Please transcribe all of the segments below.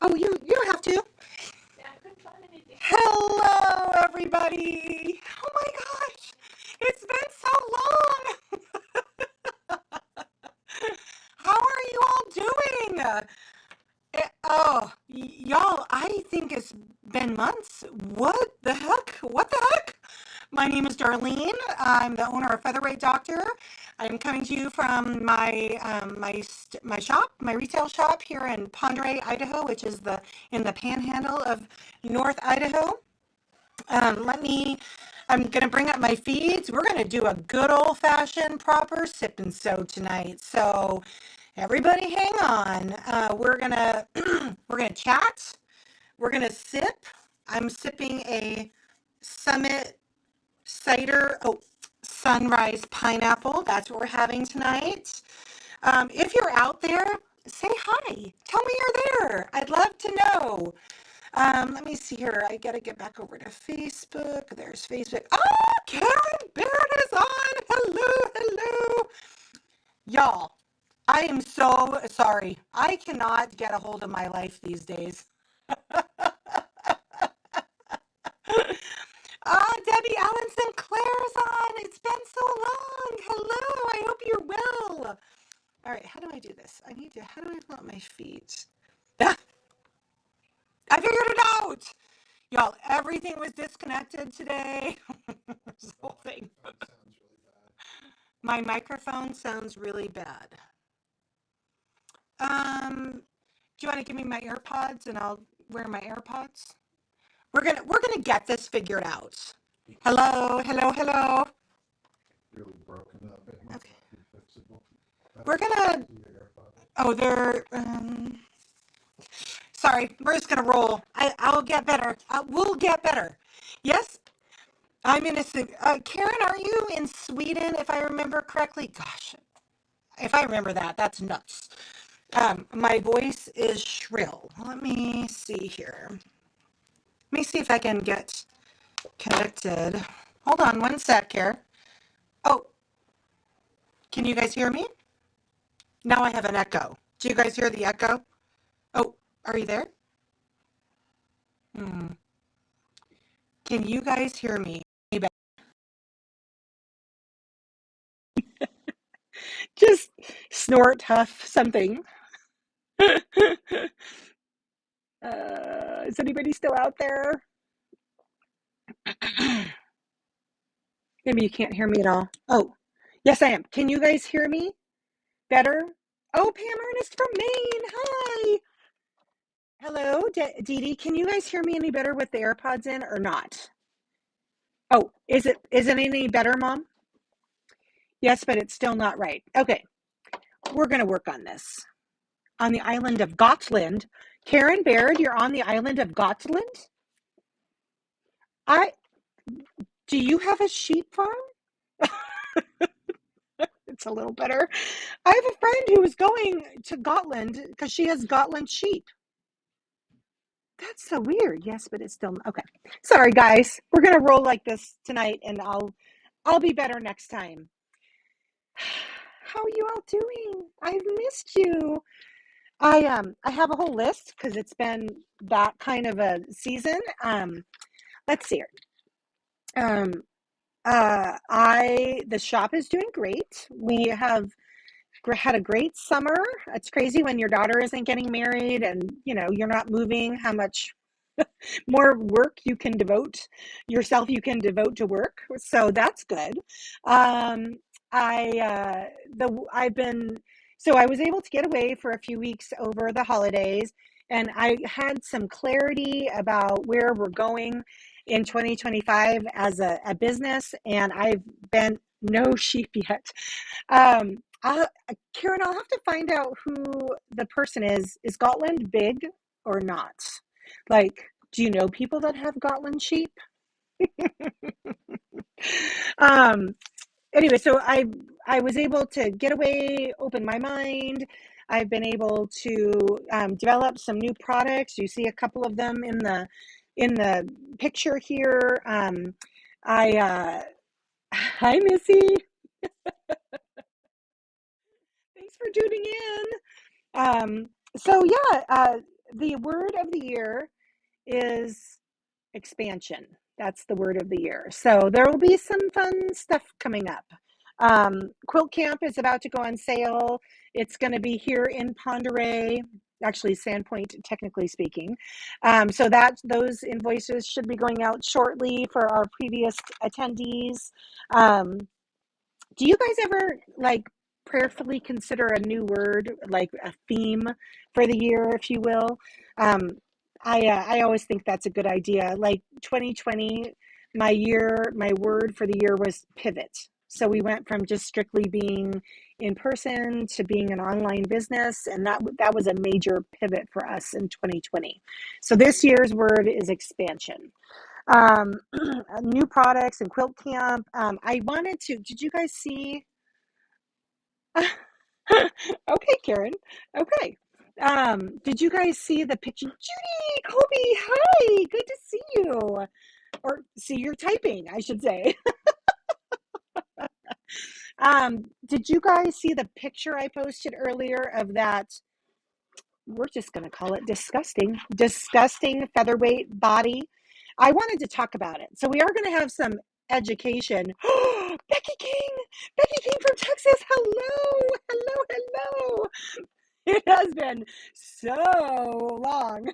Oh, you don't have to. Hello, everybody. Oh my gosh, it's been so long. How are you all doing? Y'all, I think it's been months. What the heck? What the heck? My name is Darlene. I'm the owner of Featherweight Doctor. I'm coming to you from my shop, my retail shop here in Ponderay, Idaho, which is the in the panhandle of North Idaho. Let me, I'm gonna bring up my feeds. We're gonna do a good old fashioned proper sip and sew tonight. So everybody hang on. We're gonna chat. We're gonna sip. I'm sipping a Summit cider, sunrise pineapple. That's what we're having tonight. If you're out there, say hi. Tell me you're there. I'd love to know. Let me see here. I gotta get back over to Facebook. There's Facebook. Oh, Karen Baird is on. Hello, hello. Y'all, I am so sorry. I cannot get a hold of my life these days. Debbie Allen Sinclair's on. It's been so long. Hello. I hope you're well. All right, how do I do this? How do I pull up my feet? Ah, I figured it out. Y'all, everything was disconnected today. This whole thing. My microphone sounds really bad. Do you want to give me my AirPods and I'll wear my AirPods? We're gonna get this figured out. Hello, hello, hello. Really broken up. It might Okay. be fixable. We're gonna. Oh, they're. Sorry, we're just gonna roll. I'll get better. We'll get better. Yes, I'm in a. Karen, are you in Sweden? If I remember correctly. Gosh, if I remember that, that's nuts. My voice is shrill. Let me see here. Let me see if I can get connected. Hold on one sec here. Oh, can you guys hear me? Now I have an echo. Do you guys hear the echo? Oh, are you there? Hmm. Can you guys hear me? Just snort, huff, something. Is anybody still out there? Maybe you can't hear me at all. Oh, yes, I am. Can you guys hear me better? Oh, Pam Ernest from Maine. Hi. Hello, Dee Dee. Can you guys hear me any better with the AirPods in or not? Oh, is it any better, Mom? Yes, but it's still not right. Okay, we're gonna work on this. On the island of Gotland. Karen Baird, you're on the island of Gotland? I Do you have a sheep farm? It's a little better. I have a friend who was going to Gotland because she has Gotland sheep. That's so weird. Yes, but it's still okay. Sorry, guys. We're gonna roll like this tonight, and I'll be better next time. How are you all doing? I've missed you. I have a whole list because it's been that kind of a season. Let's see here. Um, I the shop is doing great. We have had a great summer. It's crazy when your daughter isn't getting married and you're not moving, how much more work you can devote yourself you can devote to work. So that's good. Um, I've been so I was able to get away for a few weeks over the holidays, and I had some clarity about where we're going in 2025 as a business, and I've been no sheep yet. Karen, I'll have to find out who the person is. Is Gotland big or not? Like, do you know people that have Gotland sheep? Um, anyway, so I was able to get away, open my mind. I've been able to develop some new products. You see a couple of them in the picture here. I Hi, Missy. Thanks for tuning in. So yeah, the word of the year is expansion. That's the word of the year. So there will be some fun stuff coming up. Quilt Camp is about to go on sale. It's going to be here in Ponderay, actually Sandpoint, technically speaking. So that those invoices should be going out shortly for our previous attendees. Um, do you guys ever like prayerfully consider a new word, like a theme for the year, if you will? Um, I always think that's a good idea. Like 2020, my word for the year was pivot. So we went from just strictly being in person to being an online business, and that was a major pivot for us in 2020. So this year's word is expansion. um New products and quilt camp. I wanted to, did you guys see okay, Karen. Okay. Did you guys see the picture? Judy, Kobe, hi, good to see you. Or see you're typing, I should say. Did you guys see the picture I posted earlier of that? We're just going to call it disgusting featherweight body. I wanted to talk about it. So we are going to have some education. Becky King from Texas. Hello. It has been so long.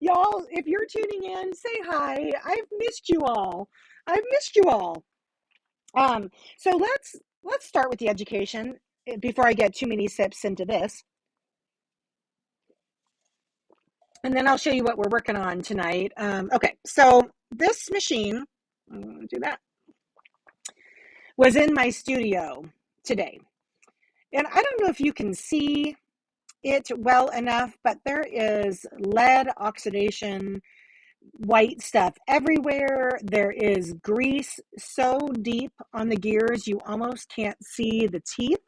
Y'all, if you're tuning in, say hi. I've missed you all. I've missed you all. So let's start with the education before I get too many sips into this. And then I'll show you what we're working on tonight. Okay, so this machine, I'm going to do that, was in my studio today. And I don't know if you can see it well enough, but there is lead oxidation, white stuff everywhere. There is grease so deep on the gears, you almost can't see the teeth.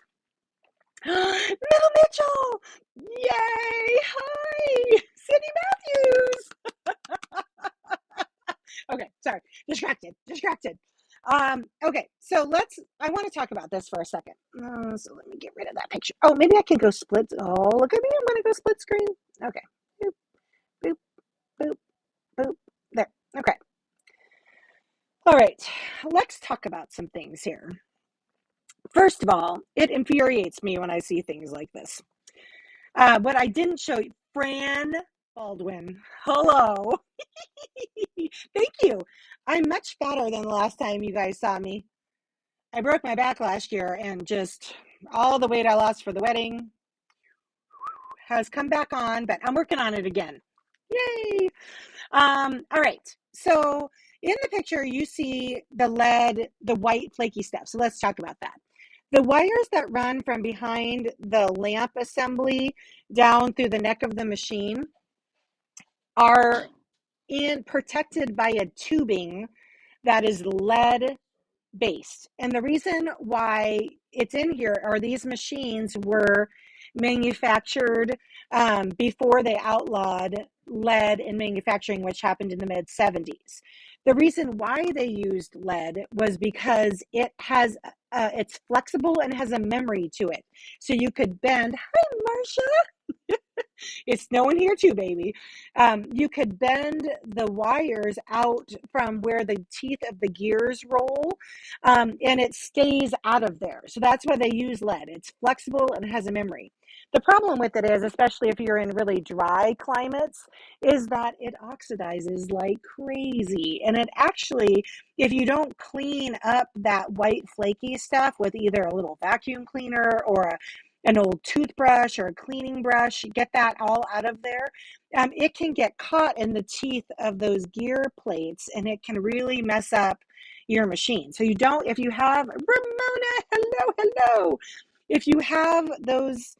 Mel Mitchell! Yay! Hi! Cindy Matthews! Okay, sorry. Distracted. Okay, so I want to talk about this for a second. So let me get rid of that picture. Oh, maybe I can go split. Oh, look at me. I'm going to go split screen. Okay. Boop, boop, boop, boop. There. Okay. All right. Let's talk about some things here. First of all, it infuriates me when I see things like this. What I didn't show you, Fran Baldwin. Hello. Thank you. I'm much fatter than the last time you guys saw me. I broke my back last year, and just all the weight I lost for the wedding has come back on, but I'm working on it again. Yay. All right. So in the picture, you see the lead, the white flaky stuff. So let's talk about that. The wires that run from behind the lamp assembly down through the neck of the machine are protected by a tubing that is lead based. And the reason why it's in here are these machines were manufactured before they outlawed lead in manufacturing, which happened in the mid 70s. The reason why they used lead was because it's flexible and has a memory to it. So you could bend. Hi, Marcia. It's snowing here too, baby. You could bend the wires out from where the teeth of the gears roll, and it stays out of there. So that's why they use lead. It's flexible and has a memory. The problem with it is, especially if you're in really dry climates, is that it oxidizes like crazy. And it actually, if you don't clean up that white flaky stuff with either a little vacuum cleaner or an old toothbrush or a cleaning brush, get that all out of there. It can get caught in the teeth of those gear plates, and it can really mess up your machine. So if you have, Ramona, hello. If you have those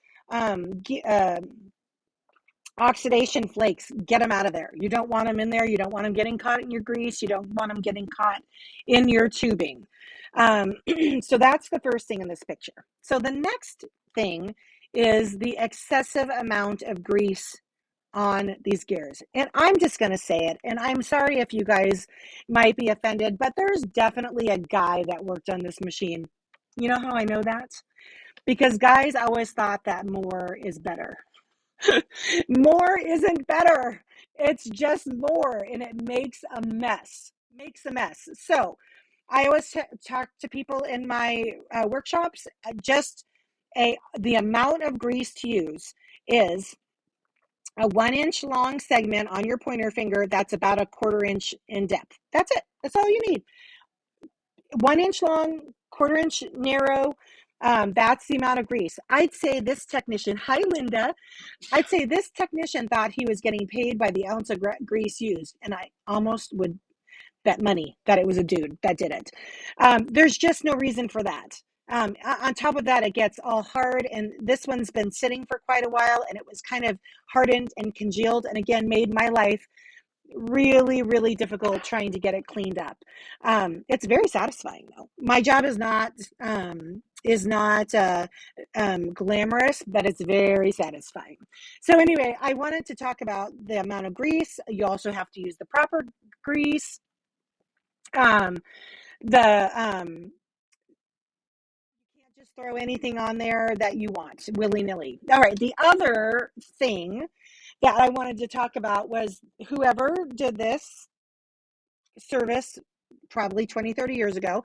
oxidation flakes, get them out of there. You don't want them in there. You don't want them getting caught in your grease. You don't want them getting caught in your tubing. So that's the first thing in this picture. So the next thing is the excessive amount of grease on these gears. And I'm just going to say it, and I'm sorry if you guys might be offended, but there's definitely a guy that worked on this machine. You know how I know that? Because guys always thought that more is better. More isn't better. It's just more, and it makes a mess. Makes a mess. So, I always talk to people in my workshops. Just the amount of grease to use is a 1 inch long segment on your pointer finger that's about a quarter inch in depth. That's it. That's all you need. 1 inch long, quarter inch narrow. That's the amount of grease. I'd say this technician, hi Linda, I'd say this technician thought he was getting paid by the ounce of grease used, and I almost would bet money that it was a dude that did it. There's just no reason for that. On top of that, it gets all hard, and this one's been sitting for quite a while, and it was kind of hardened and congealed, and again, made my life really, really difficult trying to get it cleaned up. It's very satisfying though. My job is not glamorous, but it's very satisfying. So anyway, I wanted to talk about the amount of grease. You also have to use the proper grease. Um, the You can't just throw anything on there that you want willy nilly. All right. The other thing that I wanted to talk about was whoever did this service probably 20, 30 years ago,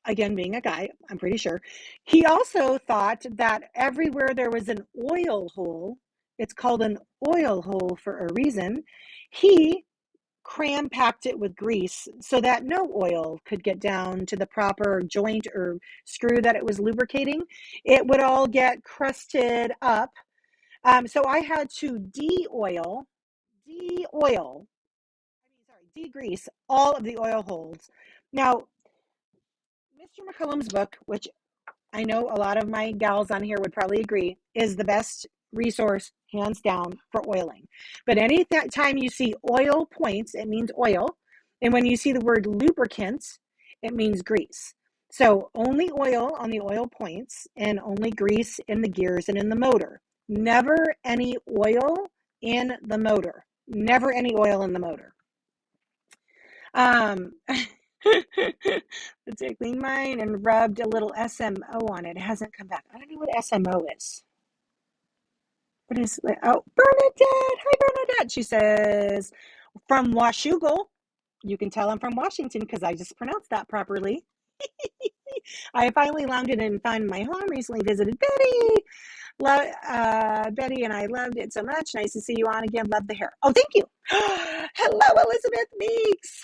again, being a guy, I'm pretty sure, he also thought that everywhere there was an oil hole, it's called an oil hole for a reason, he cram packed it with grease so that no oil could get down to the proper joint or screw that it was lubricating. It would all get crusted up. So I had to de-oil, degrease all of the oil holes. Now, Mr. McCullum's book, which I know a lot of my gals on here would probably agree, is the best resource, hands down, for oiling. But any time you see oil points, it means oil. And when you see the word lubricant, it means grease. So only oil on the oil points and only grease in the gears and in the motor. Never any oil in the motor. Never any oil in the motor. Um, Let's say I cleaned mine and rubbed a little SMO on it. It hasn't come back. I don't know what SMO is. What is it? Oh, Bernadette. Hi, Bernadette. She says, from Washougal. You can tell I'm from Washington because I just pronounced that properly. I finally landed and found my home. Recently visited Betty. Betty and I loved it so much. Nice to see you on again. Love the hair. Oh, thank you. Hello, Elizabeth Meeks.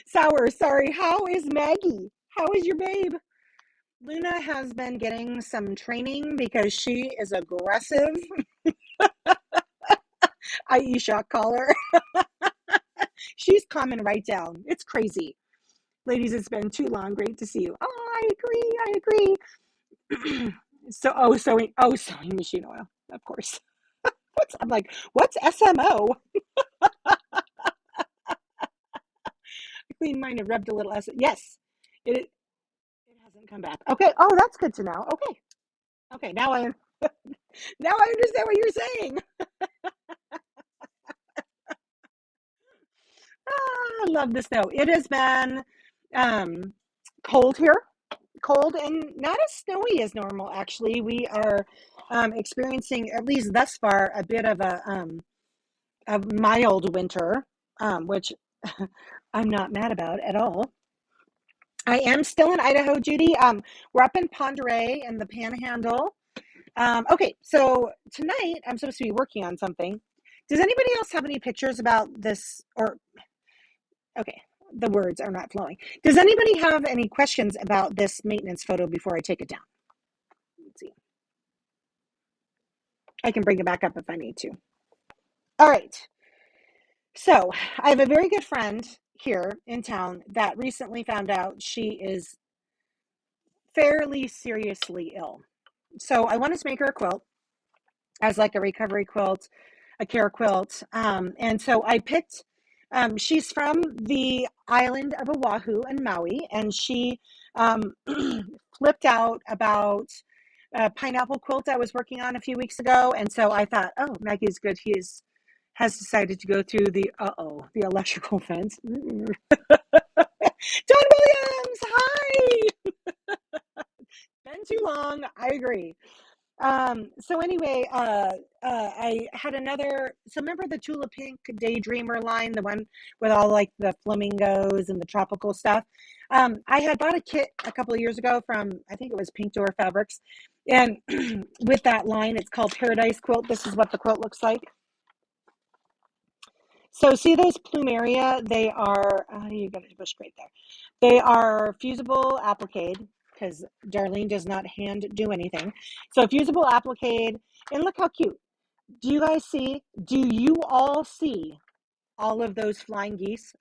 Sour, sorry. How is Maggie? How is your babe? Luna has been getting some training because she is aggressive. Aisha, call her. She's coming right down. It's crazy. Ladies, it's been too long. Great to see you. Oh, I agree. I agree. Sewing machine oil, of course. I'm like, what's SMO? I cleaned mine and rubbed a little S. Yes, it hasn't come back. Okay. Oh, that's good to know. Okay. Okay. Now I understand what you're saying. I love the snow. It has been um, cold here, cold and not as snowy as normal. Actually, we are experiencing, at least thus far, a bit of a mild winter, which I'm not mad about at all. I am still in Idaho, Judy. We're up in Ponderay in the Panhandle. Okay, so tonight I'm supposed to be working on something. Does anybody else have any pictures about this? Or, okay, the words are not flowing. Does anybody have any questions about this maintenance photo before I take it down? Let's see. I can bring it back up if I need to. All right. So I have a very good friend here in town that recently found out she is fairly seriously ill. So I wanted to make her a quilt as like a recovery quilt, a care quilt. And so I picked, she's from the island of Oahu and Maui, and she flipped out about a pineapple quilt I was working on a few weeks ago. And so I thought, oh, Maggie's good. Has decided to go through the electrical fence. Don Williams, hi. Been too long. I agree. So anyway, I had another, so remember the Tula Pink Daydreamer line, the one with all like the flamingos and the tropical stuff? I had bought a kit a couple of years ago from, I think it was Pink Door Fabrics. And with that line, it's called Paradise Quilt. This is what the quilt looks like. So see those plumeria? They are, you got a bush right there. They are fusible applique because Darlene does not hand do anything. So fusible applique, and look how cute. Do you guys see? Do you all see all of those flying geese?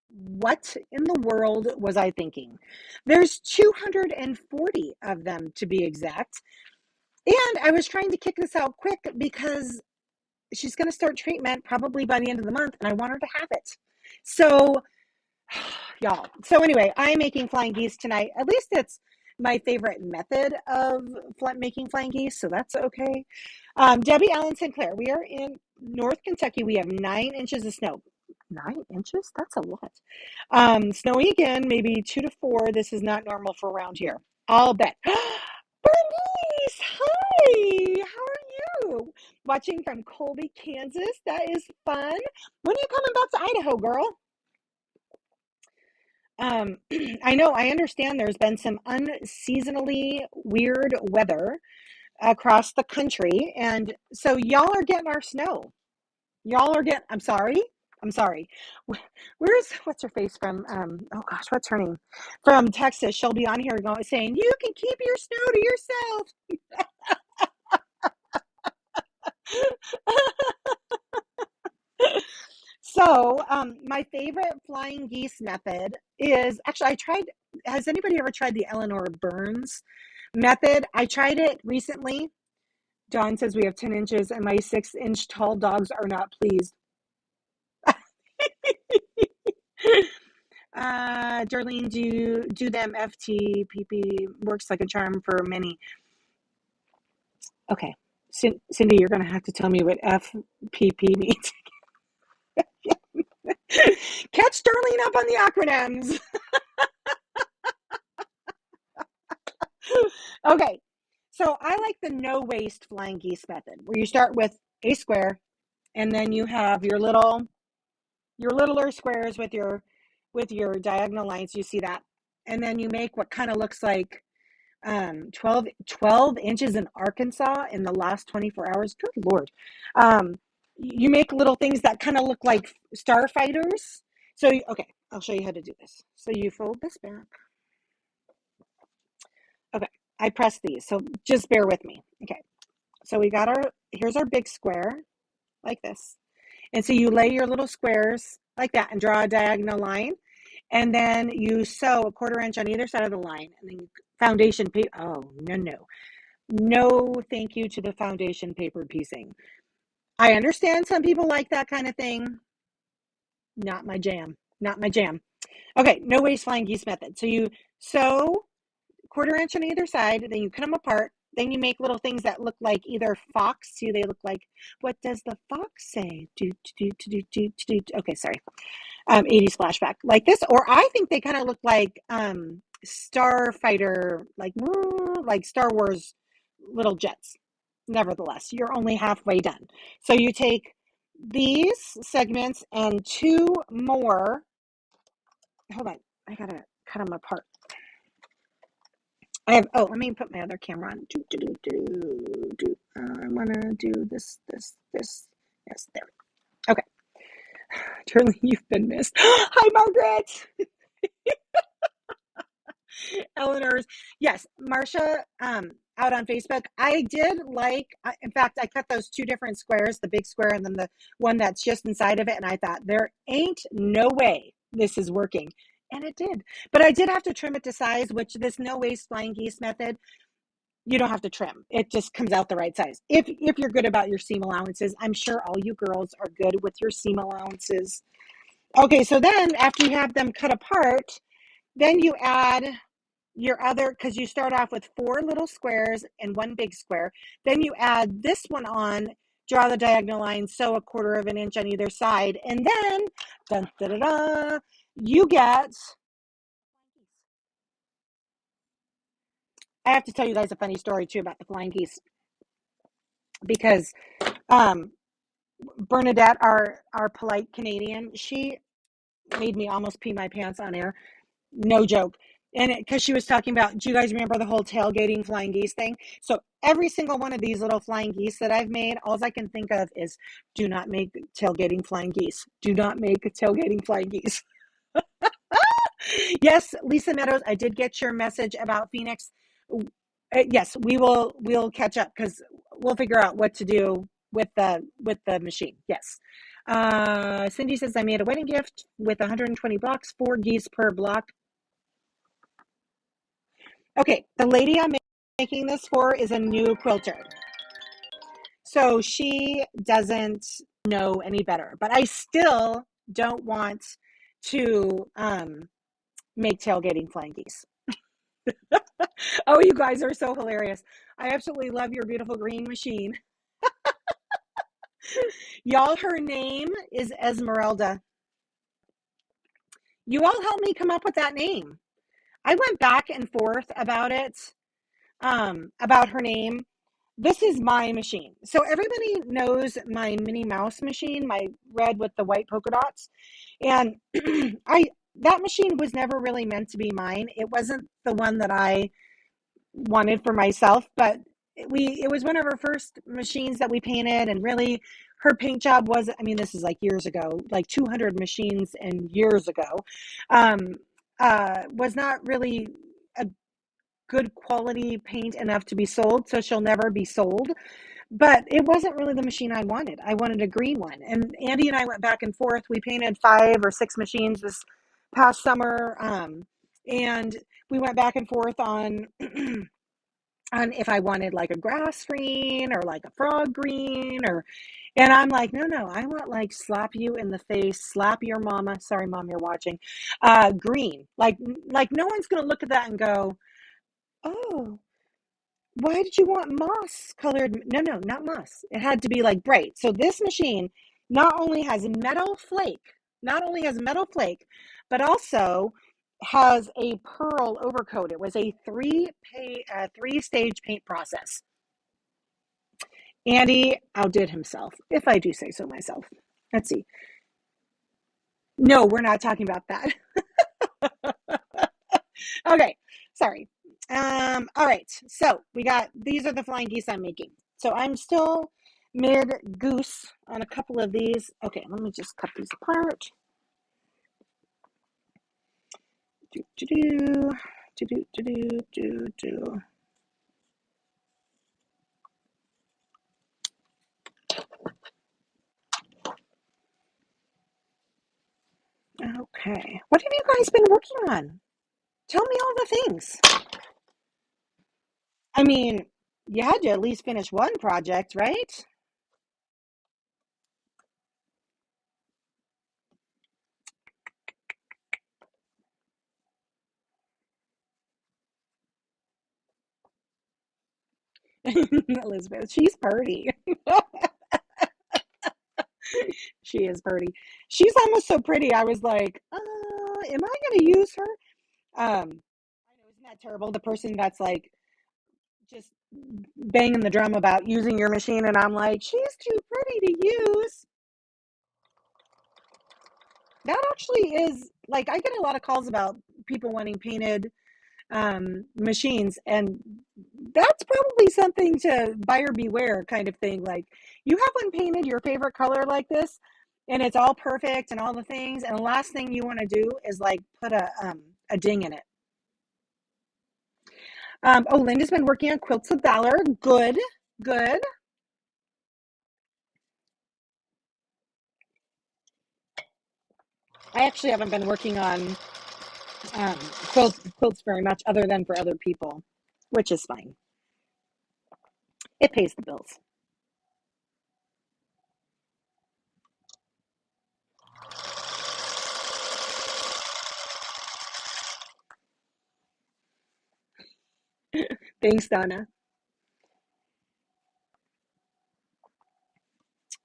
What in the world was I thinking? There's 240 of them to be exact. And I was trying to kick this out quick because she's going to start treatment probably by the end of the month, and I want her to have it. So, y'all. So anyway, I'm making flying geese tonight. At least it's my favorite method of making flying geese, so that's okay. Debbie Allen Sinclair, we are in North Kentucky. We have 9 inches of snow. 9 inches? That's a lot. Snowy again, maybe 2 to 4. This is not normal for around here. I'll bet. Bernice, hi. How are you? Watching from Colby, Kansas. That is fun. When are you coming back to Idaho, girl? I know, I understand there's been some unseasonally weird weather across the country, and so y'all are getting our snow. Y'all are getting, I'm sorry. Where's, what's her face from, oh gosh, what's her name? From Texas. She'll be on here going, saying, you can keep your snow to yourself. So, my favorite flying geese method is actually, I tried, has anybody ever tried the Eleanor Burns method? I tried it recently. Dawn says we have 10 inches and my 6-inch tall dogs are not pleased. Darlene, do them FTPP works like a charm for many. Okay. Cindy, you're going to have to tell me what FPP means. Catch Darlene up on the acronyms. Okay. So I like the no waste flying geese method where you start with a square and then you have your littler squares with your diagonal lines. You see that? And then you make what kind of looks like 12 inches in Arkansas in the last 24 hours. Good Lord. You make little things that kind of look like starfighters. So, okay, I'll show you how to do this. So you fold this back. Okay, I press these, so just bear with me. Okay, so we got here's our big square, like this. And so you lay your little squares like that and draw a diagonal line. And then you sew a 1/4 inch on either side of the line. And then foundation paper. Oh, no, no. No, thank you to the foundation paper piecing. I understand some people like that kind of thing. Not my jam. Not my jam. Okay, no waste flying geese method. So you sew 1/4 inch on either side, then you cut them apart. Then you make little things that look like either fox. See, they look like, what does the fox say? Okay, sorry. 80s flashback like this. Or I think they kind of look like starfighter, like Star Wars little jets. Nevertheless, you're only halfway done. So you take these segments and 2 more. Hold on, I gotta cut them apart. Let me put my other camera on. I want to do this. Yes, there. Okay. Turley, you've been missed. Hi, Margaret. Eleanor's. Yes, Marcia, out on Facebook. I did in fact, I cut those 2 different squares, the big square and then the one that's just inside of it. And I thought, there ain't no way this is working. And it did. But I did have to trim it to size, which this no waste flying geese method, you don't have to trim. It just comes out the right size. If you're good about your seam allowances, I'm sure all you girls are good with your seam allowances. Okay, so then after you have them cut apart, then you add your other, because you start off with 4 little squares and 1 big square. Then you add this one on, draw the diagonal line, sew a 1/4 inch on either side, and then dun, da, da, da, you get. I have to tell you guys a funny story too about the flying geese. because um, Bernadette, our polite Canadian, she made me almost pee my pants on air. No joke. And because she was talking about, do you guys remember the whole tailgating flying geese thing? So every single one of these little flying geese that I've made, all I can think of is do not make tailgating flying geese. Do not make tailgating flying geese. Yes, Lisa Meadows, I did get your message about Phoenix. Yes, we'll catch up because we'll figure out what to do with the machine. Yes. Cindy says I made a wedding gift with 120 blocks, 4 geese per block. Okay, the lady I'm making this for is a new quilter. So she doesn't know any better, but I still don't want to make tailgating flying geese. Oh, you guys are so hilarious. I absolutely love your beautiful green machine. Y'all, her name is Esmeralda. You all helped me come up with that name. I went back and forth about it, about her name. This is my machine. So everybody knows my Minnie Mouse machine, my red with the white polka dots. And I that machine was never really meant to be mine. It wasn't the one that I wanted for myself, but it was one of her first machines that we painted, and really her paint job was, I mean, this is like years ago, like 200 machines and years ago, um, was not really a good quality paint enough to be sold, so she'll never be sold. But it wasn't really the machine I wanted. I wanted a green one. And Andy and I went back and forth. We painted 5 or 6 machines this past summer. And we went back and forth on on if I wanted like a grass green or like a frog green, or and I'm like, no, I want like slap you in the face, slap your mama. Sorry, mom, you're watching. Green. Like no one's gonna look at that and go, oh, why did you want moss colored? No, no, not moss. It had to be like bright. So this machine not only has metal flake, not only has metal flake, but also has a pearl overcoat. It was a 3-stage paint process. Andy outdid himself, if I do say so myself. Let's see. No, we're not talking about that. Okay, sorry. All right, so we got, these are the flying geese I'm making. So I'm still mid goose on a couple of these. Okay, let me just cut these apart. Do, do, do, do, do, do, do, do. Okay, what have you guys been working on? Tell me all the things. I mean, you had to at least finish one project, right? Elizabeth, she's purty. She is pretty. She's almost so pretty. I was like, am I going to use her? I know, isn't that terrible? The person that's like just banging the drum about using your machine, and I'm like, she's too pretty to use. That actually is like, I get a lot of calls about people wanting painted machines, and that's probably something to buyer beware kind of thing. Like, you have one painted your favorite color like this, and it's all perfect and all the things, and the last thing you want to do is like put a ding in it. Oh, Linda's been working on quilts of valor. Good, good. I actually haven't been working on quilts very much, other than for other people, which is fine. It pays the bills. Thanks, Donna.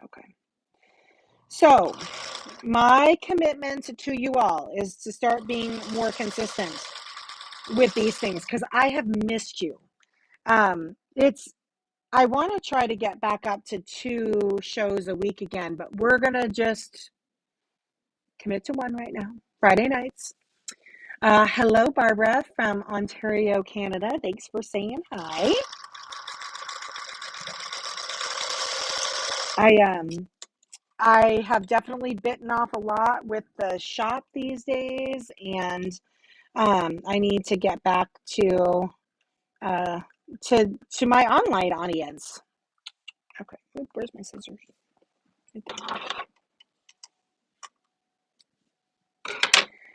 Okay. So, my commitment to you all is to start being more consistent with these things because I have missed you. It's I want to try to get back up to 2 shows a week again, but we're going to just commit to one right now. Friday nights. Hello, Barbara from Ontario, Canada. Thanks for saying hi. I I have definitely bitten off a lot with the shop these days, and I need to get back uh, to my online audience. Okay, where's my scissors?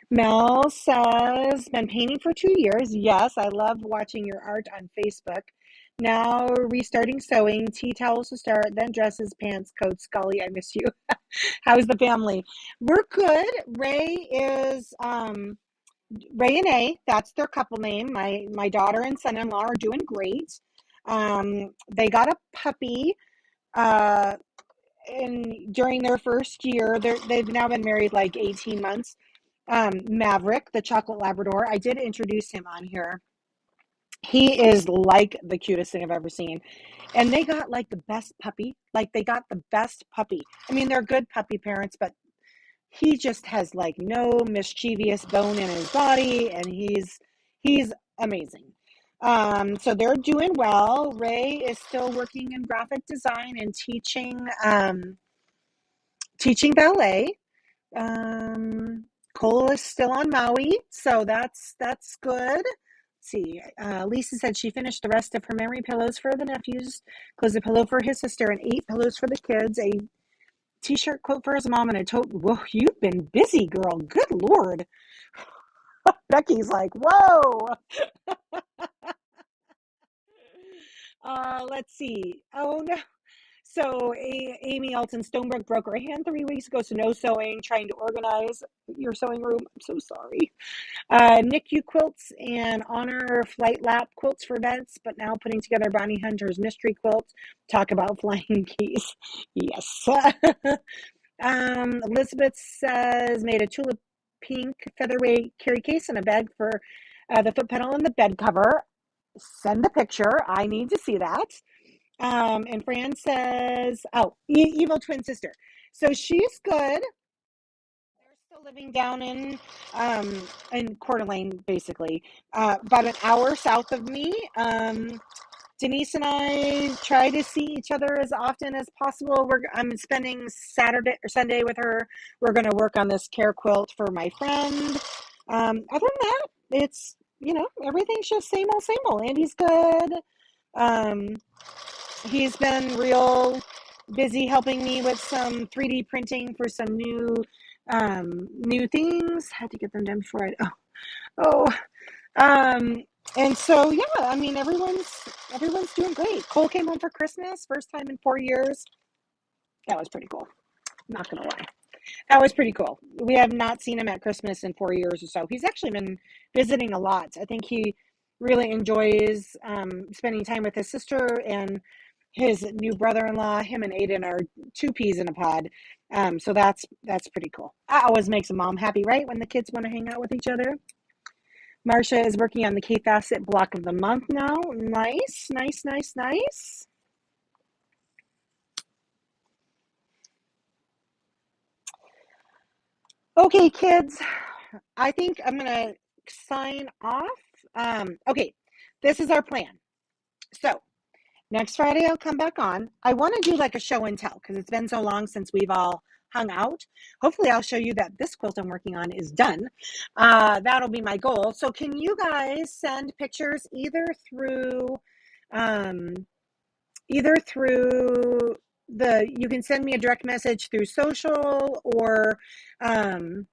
Mel says, been painting for 2 years. Yes, I love watching your art on Facebook. Now restarting sewing, tea towels to start, then dresses, pants, coats. Scully, I miss you. How's the family? We're good. Ray and A. That's their couple name. My daughter and son-in-law are doing great. They got a puppy. Uh, and during their first year, they've now been married like 18 months. Maverick, the chocolate Labrador. I did introduce him on here. He is like the cutest thing I've ever seen. And they got like the best puppy. Like they got the best puppy. I mean, they're good puppy parents, but he just has like no mischievous bone in his body, and he's amazing. So they're doing well. Ray is still working in graphic design and teaching ballet. Um, Cole is still on Maui, so that's good. Let's see, Lisa said she finished the rest of her memory pillows for the nephews, closed a pillow for his sister, and 8 pillows for the kids. A t-shirt, quote for his mom, and a tote. Whoa, you've been busy, girl. Good Lord. Becky's like, whoa. Let's see. Oh no. So Amy Alton Stonebrook broke her hand 3 weeks ago, so no sewing, trying to organize your sewing room. I'm so sorry. NICU quilts and Honor Flight Lap quilts for vets, but now putting together Bounty Hunter's mystery quilts. Talk about flying geese. Yes. Elizabeth says, made a tulip pink featherweight carry case and a bag for the foot pedal and the bed cover. Send the picture. I need to see that. And Fran says, oh, evil twin sister. So she's good. They're still living down in Coeur d'Alene, basically, about an hour south of me. Denise and I try to see each other as often as possible. I'm spending Saturday or Sunday with her. We're going to work on this care quilt for my friend. Other than that, it's, everything's just same old, same old. Andy's good. Um, he's been real busy helping me with some 3D printing for some new things. Had to get them done before oh, um, and so yeah, I mean everyone's doing great. Cole came home for Christmas, first time in 4 years. That was pretty cool. Not gonna lie. That was pretty cool. We have not seen him at Christmas in 4 years or so. He's actually been visiting a lot. I think he really enjoys spending time with his sister and his new brother-in-law. Him and Aiden are two peas in a pod. So that's pretty cool. That always makes a mom happy, right? When the kids want to hang out with each other. Marcia is working on the K Facet block of the month now. Nice, nice, nice, nice. Okay, kids, I think I'm going to sign off. Okay, this is our plan. So next Friday, I'll come back on. I want to do like a show and tell because it's been so long since we've all hung out. Hopefully, I'll show you that this quilt I'm working on is done. That'll be my goal. So can you guys send pictures um, either through you can send me a direct message through social or, oh,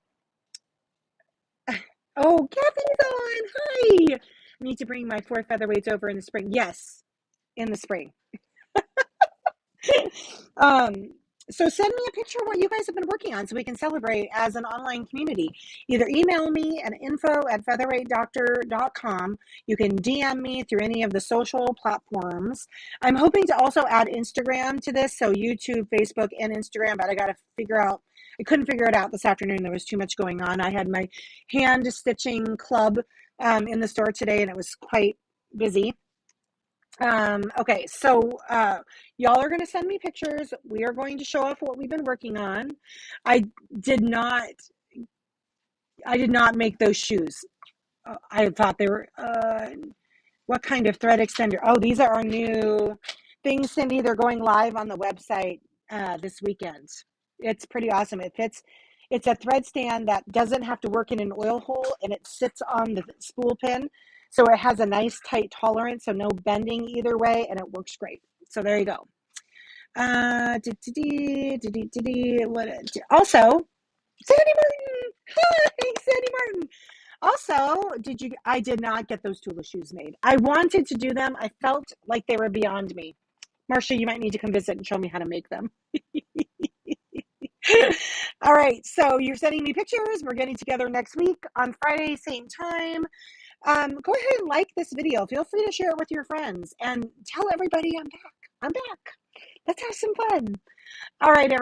Kathy's on. Hi. I need to bring my 4 featherweights over in the spring. Yes, in the spring. um, so send me a picture of what you guys have been working on so we can celebrate as an online community. Either email me at info@featherweightdoctor.com. You can DM me through any of the social platforms. I'm hoping to also add Instagram to this, so YouTube, Facebook, and Instagram, but I couldn't figure it out this afternoon. There was too much going on. I had my hand stitching club in the store today, and it was quite busy. Okay, so y'all are going to send me pictures. We are going to show off what we've been working on. I did not, I did not make those shoes. I thought they were, what kind of thread extender? Oh, these are our new things, Cindy. They're going live on the website this weekend. It's pretty awesome. It fits. It's a thread stand that doesn't have to work in an oil hole, and it sits on the spool pin. So it has a nice tight tolerance, so no bending either way, and it works great. So there you go. What? Also, Sandy Martin. Hi, Sandy Martin. Also, I did not get those Tula shoes made. I wanted to do them. I felt like they were beyond me. Marcia, you might need to come visit and show me how to make them. All right, so you're sending me pictures. We're getting together next week on Friday, same time. Go ahead and like this video. Feel free to share it with your friends and tell everybody I'm back. I'm back. Let's have some fun. All right, everybody.